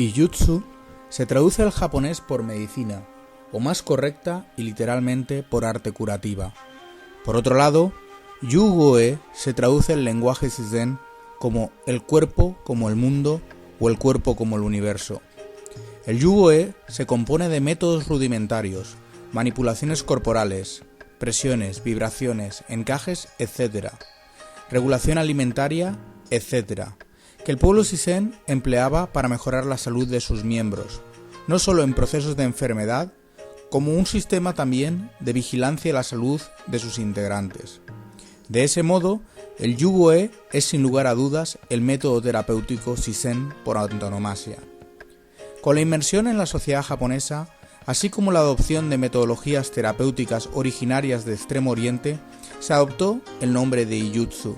Ijutsu se traduce al japonés por medicina, o más correcta y literalmente por arte curativa. Por otro lado, Yu-Go-E se traduce en lenguaje Shizen como el cuerpo como el mundo o el cuerpo como el universo. El Yu-Go-E se compone de métodos rudimentarios, manipulaciones corporales, presiones, vibraciones, encajes, etc., regulación alimentaria, etc., que el pueblo Shizen empleaba para mejorar la salud de sus miembros, no solo en procesos de enfermedad, como un sistema también de vigilancia de la salud de sus integrantes. De ese modo, el Yu-Go-E es sin lugar a dudas el método terapéutico Shizen por antonomasia. Con la inmersión en la sociedad japonesa, así como la adopción de metodologías terapéuticas originarias de Extremo Oriente, se adoptó el nombre de Ijutsu,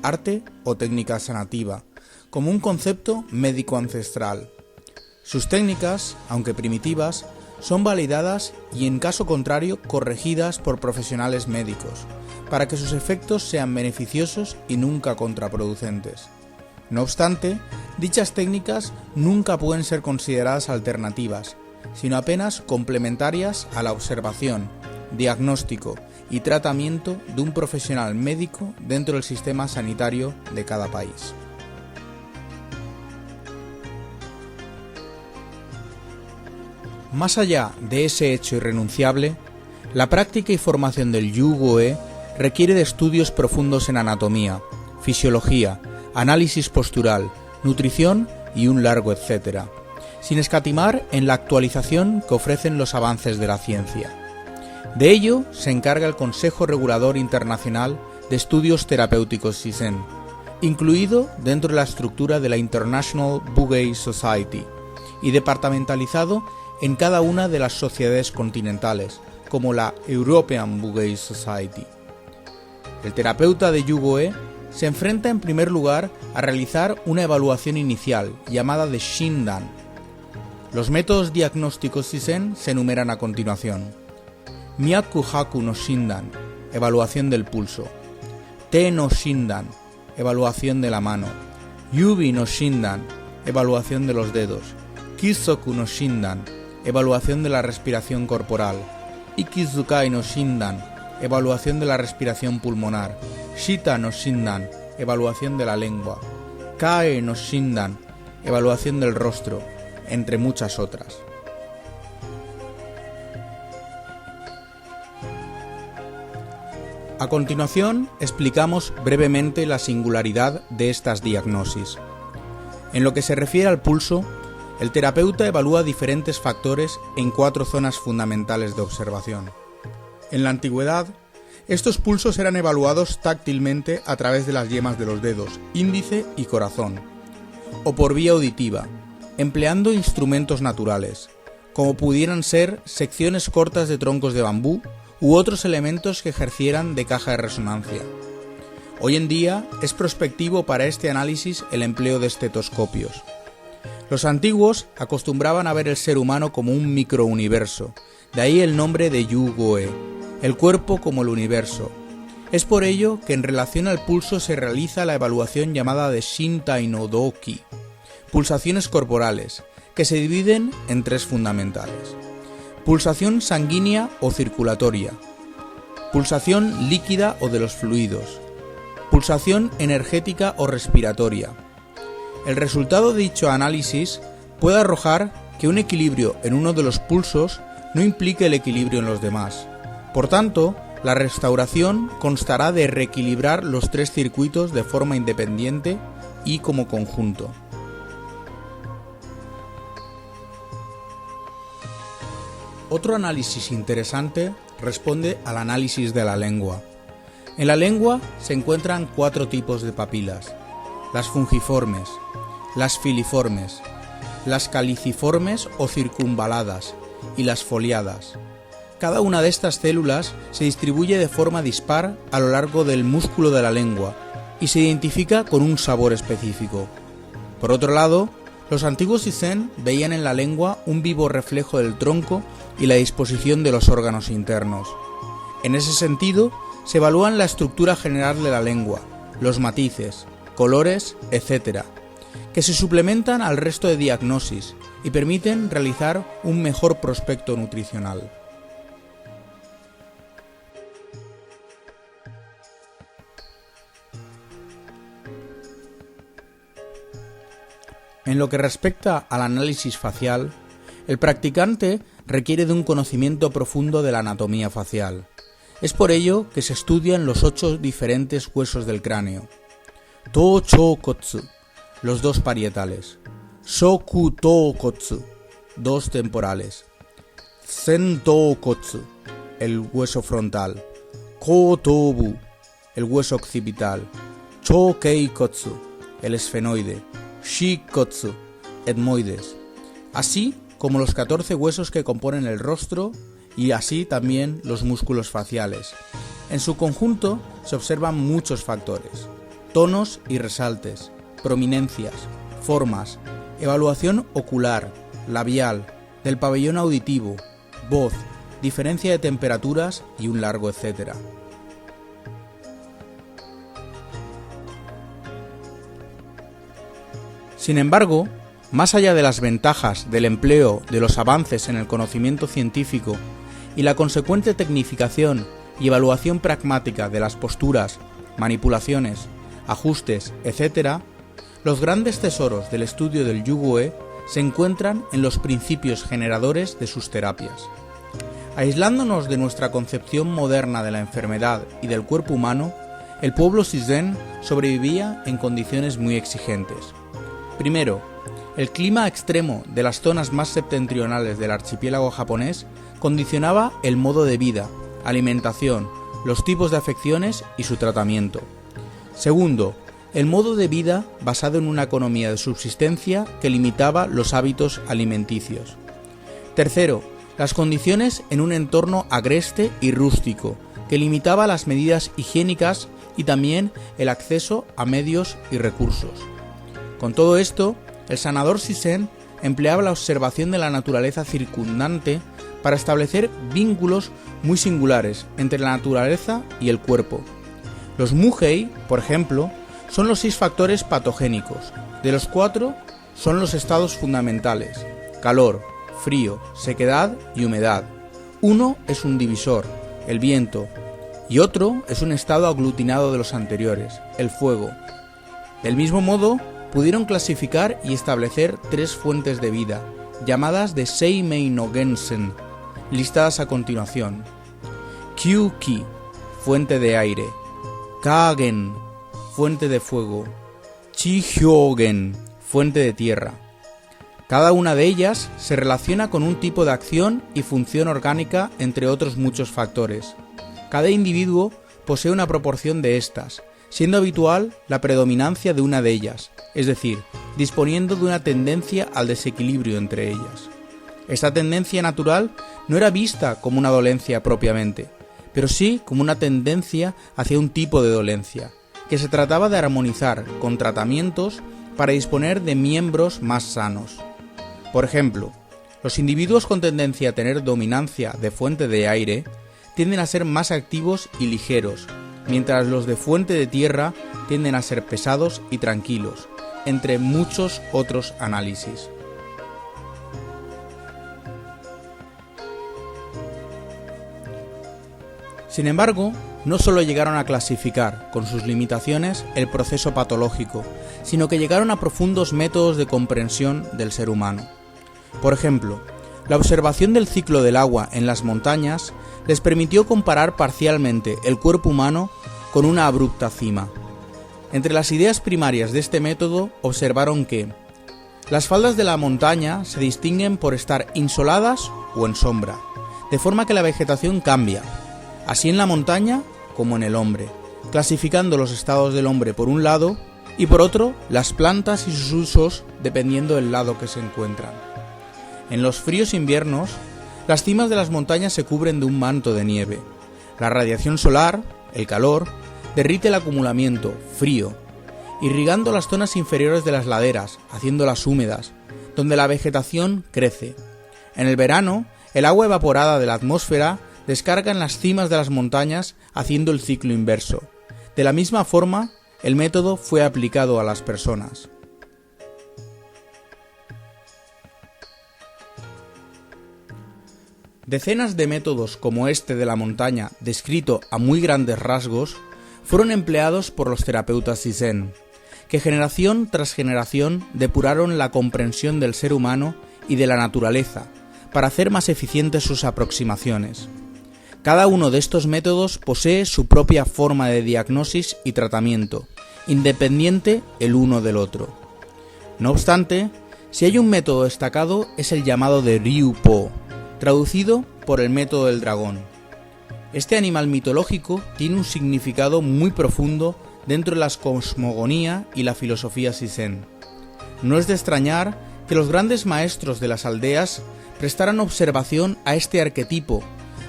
arte o técnica sanativa, como un concepto médico ancestral. Sus técnicas, aunque primitivas, son validadas y en caso contrario corregidas por profesionales médicos, para que sus efectos sean beneficiosos y nunca contraproducentes. No obstante, dichas técnicas nunca pueden ser consideradas alternativas, sino apenas complementarias a la observación, diagnóstico y tratamiento de un profesional médico dentro del sistema sanitario de cada país. Más allá de ese hecho irrenunciable, la práctica y formación del Yu-Go-E requiere de estudios profundos en anatomía, fisiología, análisis postural, nutrición y un largo etcétera, sin escatimar en la actualización que ofrecen los avances de la ciencia. De ello se encarga el Consejo Regulador Internacional de Estudios Terapéuticos Shizen, incluido dentro de la estructura de la International Bugei Society y departamentalizado en cada una de las sociedades continentales, como la European Bugei Society. El terapeuta de Yu-Go-E se enfrenta en primer lugar a realizar una evaluación inicial, llamada de Shindan. Los métodos diagnósticos Shizen se enumeran a continuación. Myaku Haku no Shindan, evaluación del pulso. Te no Shindan, evaluación de la mano. Yubi no Shindan, evaluación de los dedos. Kisoku no Shindan, evaluación de la respiración corporal. Ikizukai no Shindan, evaluación de la respiración pulmonar. Shita no Shindan, evaluación de la lengua. Kae no Shindan, evaluación del rostro, entre muchas otras. A continuación, explicamos brevemente la singularidad de estas diagnosis. En lo que se refiere al pulso, el terapeuta evalúa diferentes factores en 4 zonas fundamentales de observación. En la antigüedad, estos pulsos eran evaluados táctilmente a través de las yemas de los dedos, índice y corazón, o por vía auditiva, empleando instrumentos naturales, como pudieran ser secciones cortas de troncos de bambú u otros elementos que ejercieran de caja de resonancia. Hoy en día es prospectivo para este análisis el empleo de estetoscopios. Los antiguos acostumbraban a ver el ser humano como un microuniverso, de ahí el nombre de Yu-Go-E, el cuerpo como el universo. Es por ello que en relación al pulso se realiza la evaluación llamada de Shintai no Doki, pulsaciones corporales, que se dividen en 3 fundamentales. Pulsación sanguínea o circulatoria, pulsación líquida o de los fluidos, pulsación energética o respiratoria. El resultado de dicho análisis puede arrojar que un equilibrio en uno de los pulsos no implique el equilibrio en los demás. Por tanto, la restauración constará de reequilibrar los 3 circuitos de forma independiente y como conjunto. Otro análisis interesante responde al análisis de la lengua. En la lengua se encuentran 4 tipos de papilas: las fungiformes, las filiformes, las caliciformes o circunvaladas y las foliadas. Cada una de estas células se distribuye de forma dispar a lo largo del músculo de la lengua y se identifica con un sabor específico. Por otro lado, los antiguos Shizen veían en la lengua un vivo reflejo del tronco y la disposición de los órganos internos. En ese sentido, se evalúan la estructura general de la lengua, los matices, colores, etc., que se suplementan al resto de diagnosis y permiten realizar un mejor prospecto nutricional. En lo que respecta al análisis facial, el practicante requiere de un conocimiento profundo de la anatomía facial. Es por ello que se estudian los 8 diferentes huesos del cráneo. To-cho-kotsu, los 2 parietales. Shoku-to-kotsu, 2 temporales. Sen-to-kotsu, el hueso frontal. Ko-tobu, el hueso occipital. Cho-kei-kotsu, el esfenoide. Shikotsu, etmoides, así como los 14 huesos que componen el rostro y así también los músculos faciales. En su conjunto se observan muchos factores: tonos y resaltes, prominencias, formas, evaluación ocular, labial, del pabellón auditivo, voz, diferencia de temperaturas y un largo etcétera. Sin embargo, más allá de las ventajas del empleo de los avances en el conocimiento científico y la consecuente tecnificación y evaluación pragmática de las posturas, manipulaciones, ajustes, etc., los grandes tesoros del estudio del Yu-Gue se encuentran en los principios generadores de sus terapias. Aislándonos de nuestra concepción moderna de la enfermedad y del cuerpo humano, el pueblo Shizen sobrevivía en condiciones muy exigentes. Primero, el clima extremo de las zonas más septentrionales del archipiélago japonés condicionaba el modo de vida, alimentación, los tipos de afecciones y su tratamiento. Segundo, el modo de vida basado en una economía de subsistencia que limitaba los hábitos alimenticios. Tercero, las condiciones en un entorno agreste y rústico que limitaba las medidas higiénicas y también el acceso a medios y recursos. Con todo esto, el sanador Shizen empleaba la observación de la naturaleza circundante para establecer vínculos muy singulares entre la naturaleza y el cuerpo. Los Muhei, por ejemplo, son los 6 factores patogénicos, de los 4 son los estados fundamentales: calor, frío, sequedad y humedad. Uno es un divisor, el viento, y otro es un estado aglutinado de los anteriores, el fuego. Del mismo modo, pudieron clasificar y establecer 3 fuentes de vida, llamadas de Seimei no Gensen, listadas a continuación: Kyuki, fuente de aire; Kagen, fuente de fuego; Chi-hyogen, fuente de tierra. Cada una de ellas se relaciona con un tipo de acción y función orgánica, entre otros muchos factores. Cada individuo posee una proporción de estas, siendo habitual la predominancia de una de ellas, es decir, disponiendo de una tendencia al desequilibrio entre ellas. Esta tendencia natural no era vista como una dolencia propiamente, pero sí como una tendencia hacia un tipo de dolencia, que se trataba de armonizar con tratamientos para disponer de miembros más sanos. Por ejemplo, los individuos con tendencia a tener dominancia de fuente de aire tienden a ser más activos y ligeros, mientras los de fuente de tierra tienden a ser pesados y tranquilos, entre muchos otros análisis. Sin embargo, no solo llegaron a clasificar, con sus limitaciones, el proceso patológico, sino que llegaron a profundos métodos de comprensión del ser humano. Por ejemplo, la observación del ciclo del agua en las montañas les permitió comparar parcialmente el cuerpo humano con una abrupta cima. Entre las ideas primarias de este método observaron que las faldas de la montaña se distinguen por estar insoladas o en sombra, de forma que la vegetación cambia, así en la montaña como en el hombre, clasificando los estados del hombre por un lado y por otro las plantas y sus usos dependiendo del lado que se encuentran. En los fríos inviernos, las cimas de las montañas se cubren de un manto de nieve. La radiación solar, el calor, derrite el acumulamiento, frío, irrigando las zonas inferiores de las laderas, haciéndolas húmedas, donde la vegetación crece. En el verano, el agua evaporada de la atmósfera descarga en las cimas de las montañas, haciendo el ciclo inverso. De la misma forma, el método fue aplicado a las personas. Decenas de métodos como este de la montaña, descrito a muy grandes rasgos, fueron empleados por los terapeutas Zazen, que generación tras generación depuraron la comprensión del ser humano y de la naturaleza para hacer más eficientes sus aproximaciones. Cada uno de estos métodos posee su propia forma de diagnosis y tratamiento, independiente el uno del otro. No obstante, si hay un método destacado es el llamado de Ryu Po, traducido por el método del dragón. Este animal mitológico tiene un significado muy profundo dentro de la cosmogonía y la filosofía Zazen. No es de extrañar que los grandes maestros de las aldeas prestaran observación a este arquetipo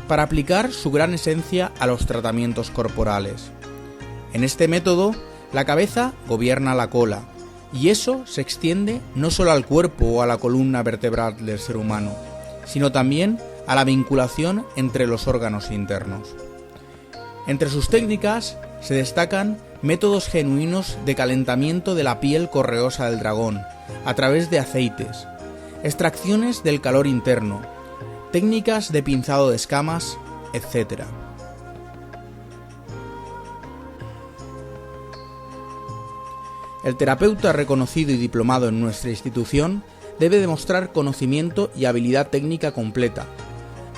para aplicar su gran esencia a los tratamientos corporales. En este método, la cabeza gobierna la cola, y eso se extiende no solo al cuerpo o a la columna vertebral del ser humano, sino también a la vinculación entre los órganos internos. Entre sus técnicas se destacan métodos genuinos de calentamiento de la piel correosa del dragón a través de aceites, extracciones del calor interno, técnicas de pinzado de escamas, etc. El terapeuta reconocido y diplomado en nuestra institución debe demostrar conocimiento y habilidad técnica completa,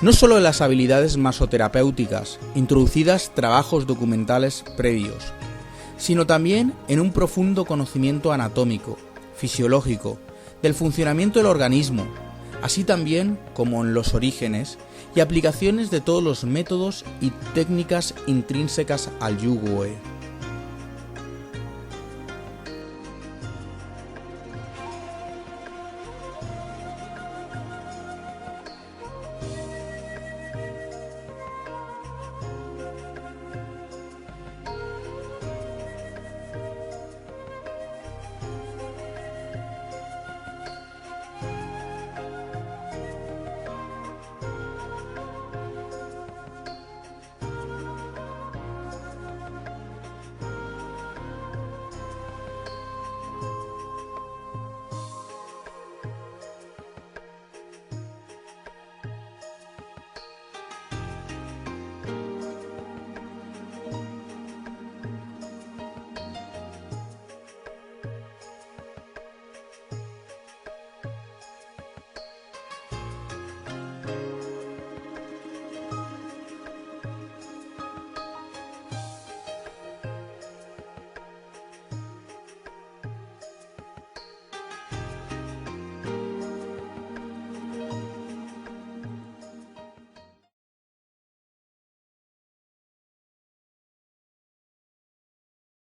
no solo en las habilidades masoterapéuticas, introducidas trabajos documentales previos, sino también en un profundo conocimiento anatómico, fisiológico, del funcionamiento del organismo, así también como en los orígenes y aplicaciones de todos los métodos y técnicas intrínsecas al Yu Gue.